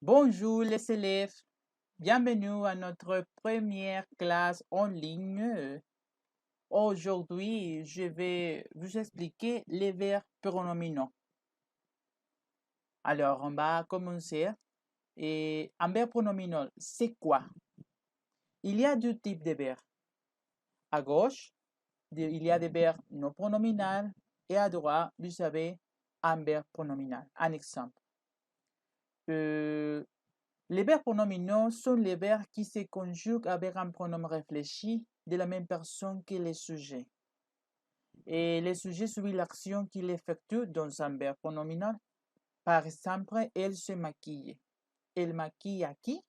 Bonjour les élèves, bienvenue à notre première classe en ligne. Aujourd'hui, je vais vous expliquer les verbes pronominaux. Alors, on va commencer. Et un verbe pronominal, c'est quoi? Il y a deux types de verbes. À gauche, il y a des verbes non pronominaux et à droite, vous savez, un verbe pronominal. Un exemple. Les verbes pronominaux sont les verbes qui se conjuguent avec un pronom réfléchi de la même personne que le sujet. Et le sujet suit l'action qu'il effectue dans un verbe pronominal. Par exemple, elle se maquille. Elle maquille à qui?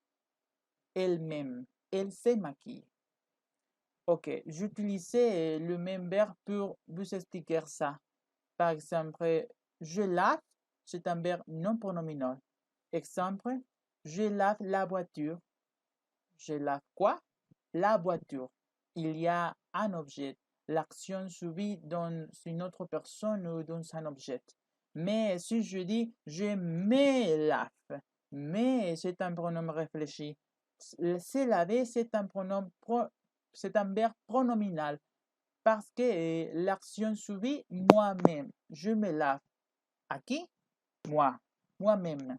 Elle-même. Elle se maquille. Ok, j'utilisais le même verbe pour vous expliquer ça. Par exemple, je lave, c'est un verbe non pronominal. Exemple, je lave la voiture. Je lave quoi? La voiture. Il y a un objet. L'action subie dans une autre personne ou dans un objet. Mais si je dis je me lave, mais c'est un pronom réfléchi. Se laver, c'est un pronom c'est un verbe pronominal parce que l'action subie moi-même. Je me lave. À qui? Moi. Moi-même.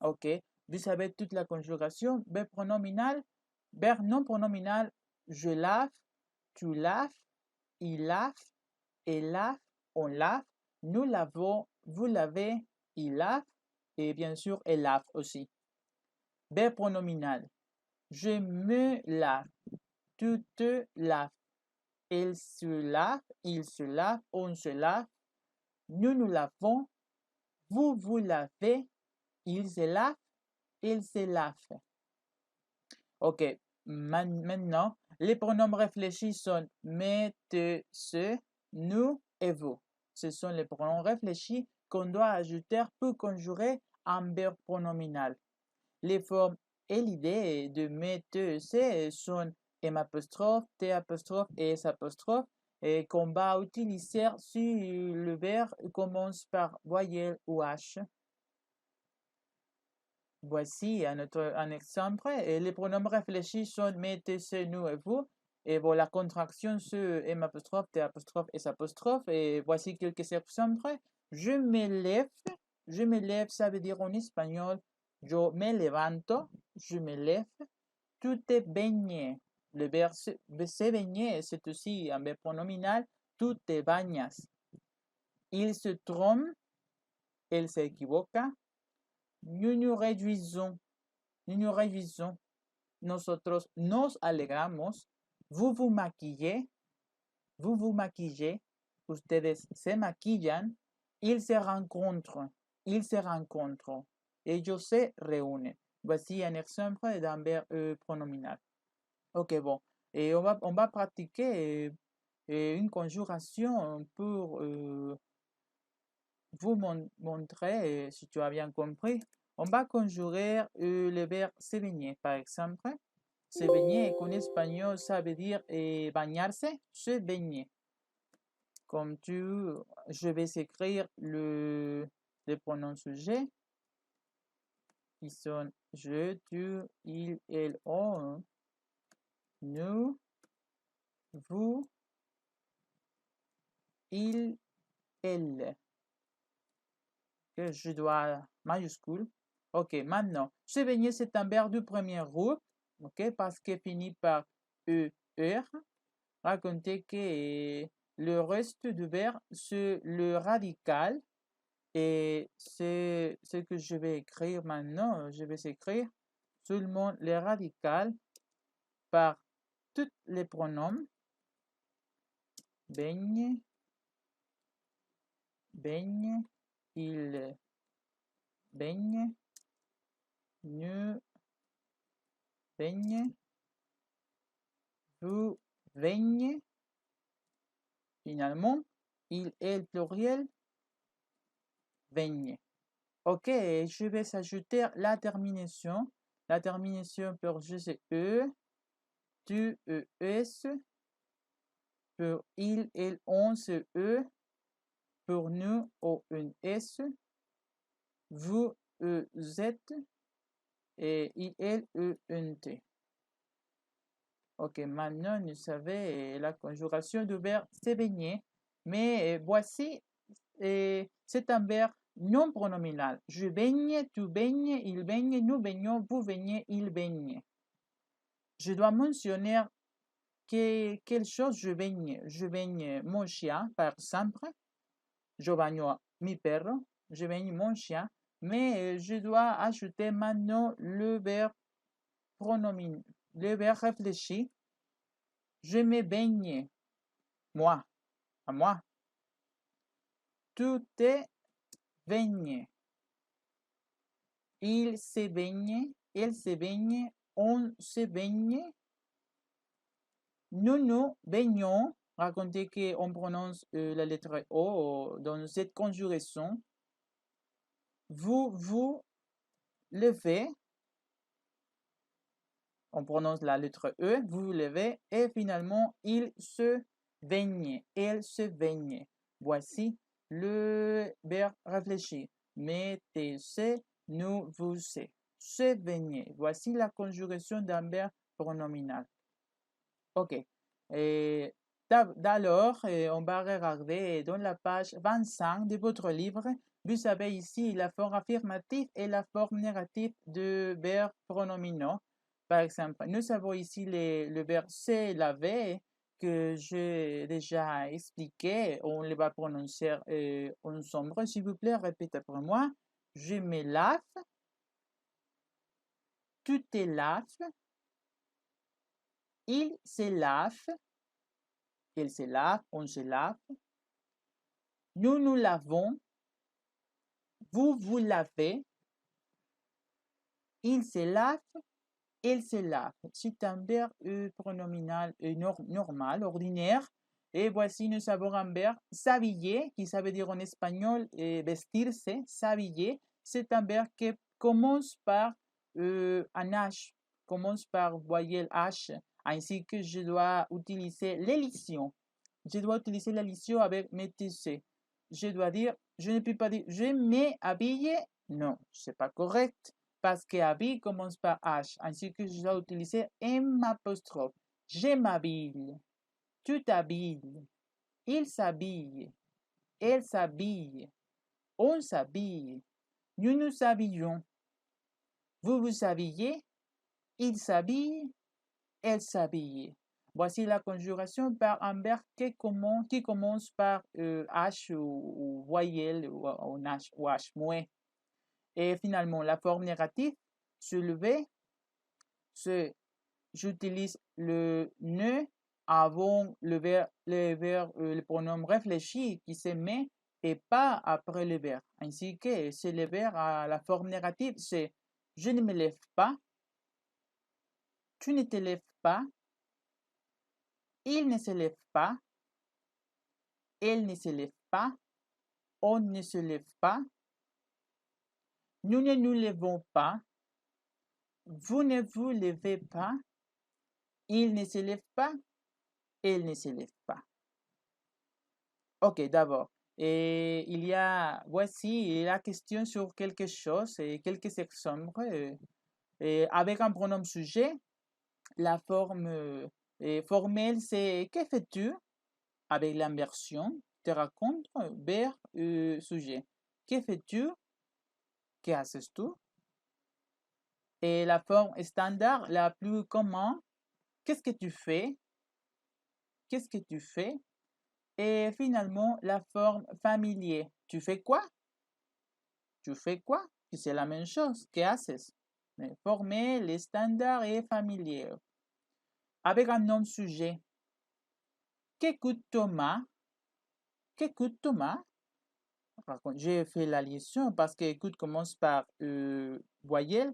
OK. Vous savez toute la conjugation. Verbe pronominal, verbe non pronominal. Je lave, tu laves, il lave, elle lave, on lave, nous lavons, vous lavez, il lave et bien sûr, elle lave aussi. Verbe pronominal. Je me lave, tu te laves, elle se lave, il se lave, on se lave, nous nous lavons, vous vous lavez, il se lave, il se lave. OK. Maintenant, les pronoms réfléchis sont mais, te, ce, nous et vous. Ce sont les pronoms réfléchis qu'on doit ajouter pour conjurer un verbe pronominal. Les formes et l'idée de mais, te, ce sont M apostrophe, T apostrophe et S apostrophe et qu'on va utiliser si le verbe commence par voyelle ou H. Voici un exemple. Et les pronoms réfléchis sont mettez, c'est, nous et vous. Et voilà, la contraction sur M apostrophe, T apostrophe, S apostrophe. Et voici quelques exemples. Je me lève. Je me lève, ça veut dire en espagnol, yo me levanto. Je me lève. Tu te baignes. Le verbe se baigner, c'est aussi un verbe pronominal. Tu te bañas. Il se trompe. Elle s'équivoque. Nous nous réduisons. Nous nous révisons. Nosotros nos alegramos. Vous vous maquillez. Vous vous maquillez. Ustedes se maquillan. Ils se rencontrent. Ils se rencontrent. Ellos se reúnen. Voici un exemple d'un verbe pronominal. Ok, bon. Et on va pratiquer une conjuration pour vous montrer si tu as bien compris. On va conjurer le verbe se baigner, par exemple. Se baigner, qu'en espagnol, ça veut dire bañarse, se baigner. Comme je vais écrire les pronoms sujets qui sont je, tu, il, elle, on, nous, vous, il, elle. Que je dois majuscule. Ok, maintenant, se baigner, c'est un verbe du premier groupe, ok, parce qu'il finit par ER. Racontez que le reste du verbe, c'est le radical. Et c'est ce que je vais écrire maintenant. Je vais écrire seulement le radical par tous les pronoms. Baigne, baigne, il baigne, nous baigne, vous baigne. Finalement, il est le pluriel baigne. Ok, je vais ajouter la terminaison. La terminaison pour je c'est E, tu, ES. Pour il, elle, on, c'est E. Pour nous, O, un S. Vous, êtes. et I-L-E-N-T. Ok, maintenant, vous savez la conjuration du verbe se baigner. Mais voici, c'est un verbe non pronominal. Je baigne, tu baignes, il baigne, nous baignons, vous baignez, il baigne. Je dois mentionner quelle chose je baigne. Je baigne mon chien, par exemple. Je baño mi perro. Je baigne mon chien. Mais je dois ajouter maintenant le verbe pronominal, le verbe réfléchi. Je me baigne. Moi, à moi. Tu te baignes. Il se baigne. Elle se baigne. On se baigne. Nous nous baignons. Racontez qu'on prononce la lettre O dans cette conjugaison. Vous vous levez. On prononce la lettre E. Vous vous levez. Et finalement, il se baigne. Elle se baigne. Voici le verbe réfléchi. Mettez-se, nous vous se baigner. Voici la conjugaison d'un verbe pronominal. Ok. D'alors, on va regarder dans la page 25 de votre livre. Vous avez ici la forme affirmative et la forme négative de verbe pronominaux. Par exemple, nous avons ici le verbe se laver que j'ai déjà expliqué. On le va prononcer ensemble. S'il vous plaît, répétez après moi. Je me lave. Tu te laves. Il se lave. Elle se lave. On se lave. Nous nous lavons. Vous vous lavez. Il se lave. Elle se lave. C'est un verbe pronominal normal, ordinaire. Et voici, nous avons un verbe s'habiller, qui ça veut dire en espagnol vestirse, s'habiller. C'est un verbe qui commence par un H, commence par voyelle H, ainsi que je dois utiliser l'élision. Je dois utiliser l'élision avec mes tissés. Je dois dire, je ne peux pas dire je m'habille. Non, c'est pas correct parce que habille commence par H, ainsi que je dois utiliser M apostrophe. Je m'habille. Tu t'habilles. Il s'habille. Elle s'habille. On s'habille. Nous nous habillons. Vous vous habillez. Il s'habille. Elle s'habille. Voici la conjuration par un verbe qui commence par H ou voyelle ou H ou H moins. Et finalement, la forme négative, se lever, j'utilise le ne avant le pronom réfléchi qui se met et pas après le verbe. Ainsi que c'est le verbe à la forme négative, c'est je ne me lève pas, tu ne te lèves pas, il ne se lève pas, elle ne se lève pas, on ne se lève pas, nous ne nous levons pas, vous ne vous levez pas, il ne se lève pas, elle ne se lève pas. Ok, d'abord. Et voici la question sur quelque chose et quelques exemples. Avec un pronom sujet, la forme formelle, c'est que fais-tu? Avec l'inversion, te raconte vers sujet. Que fais-tu? Que haces-tu? Et la forme standard, la plus commune, qu'est-ce que tu fais? Qu'est-ce que tu fais? Et finalement, la forme familier. Tu fais quoi? Tu fais quoi? C'est la même chose. ¿Qué haces? Mais formel, standard et familier. Avec un nom sujet. Qu'écoute Thomas? Qu'écoute Thomas? J'ai fait la liaison parce que écoute commence par voyelle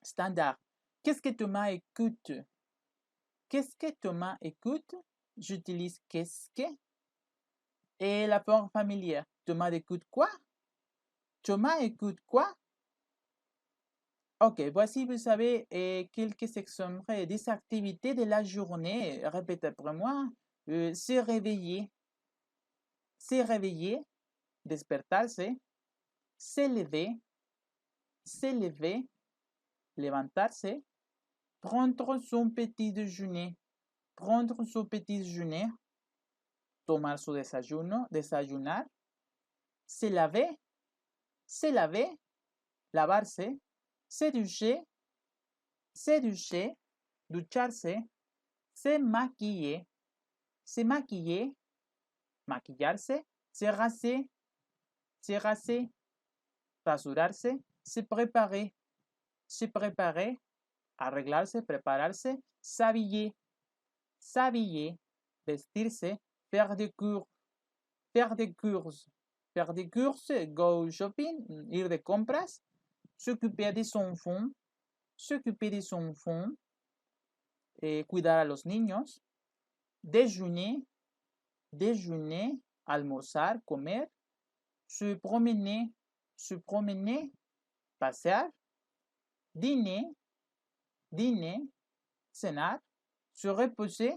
standard. Qu'est-ce que Thomas écoute? Qu'est-ce que Thomas écoute? J'utilise qu'est-ce que. Et la forme familière. Thomas écoute quoi? Thomas écoute quoi? Ok, voici, vous savez, quelques exemples des activités de la journée. Répétez après moi. Se réveiller, despertarse, se lever, levantarse, prendre son petit déjeuner, prendre son petit déjeuner, tomar su desayuno, desayunar, se laver, lavarse, se doucher, ducharse, se maquiller, maquillarse, se raser, rasurarse, se préparer, arreglarse, prepararse, s'habiller, vestirse, faire des courses, go shopping, ir de compras, s'occuper de son enfant, cuidar a los niños, déjeuner, almorzar, comer, se promener, pasear, dîner, cenar, se reposer,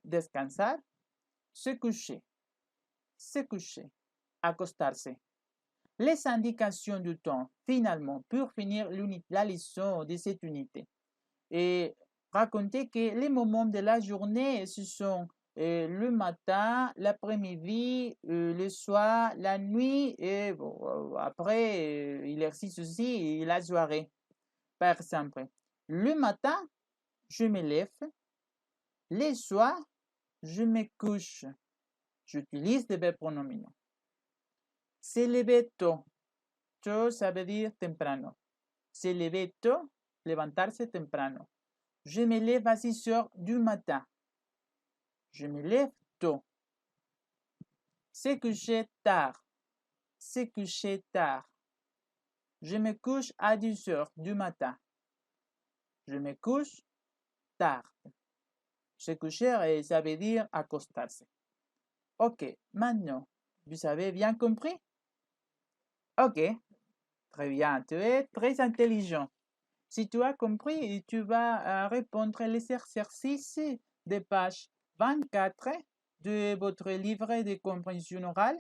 descansar, se coucher, acostarse. Les indications du temps, finalement, pour finir la leçon de cette unité. Et raconter que les moments de la journée, ce sont le matin, l'après-midi, le soir, la nuit, et bon, après, l'exercice aussi, et la soirée. Par exemple, le matin, je me lève, le soir, je me couche. J'utilise des verbes pronominaux. Se lever tôt. Tôt, ça veut dire temprano. Se lever tôt, levantarse temprano. Je me lève à 6 heures du matin. Je me lève tôt. Se coucher tard. Je me couche à 10 heures du matin. Je me couche tard. Se coucher, ça veut dire acostarse. Ok, maintenant, vous avez bien compris? Ok, très bien, tu es très intelligent. Si tu as compris, tu vas répondre les exercices de page 24 de votre livre de compréhension orale.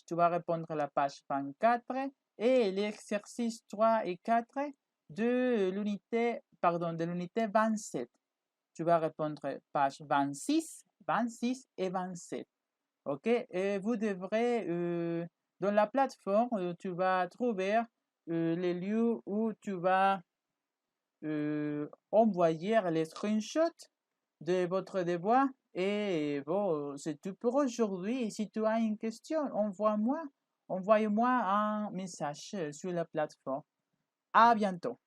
Tu vas répondre la page 24 et l'exercice 3 et 4 de l'unité 27. Tu vas répondre page 26 et 27. Ok, et vous devrez, dans la plateforme, tu vas trouver les lieux où tu vas envoyer les screenshots de votre devoir. Et bon, c'est tout pour aujourd'hui. Et si tu as une question, envoie-moi un message sur la plateforme. À bientôt.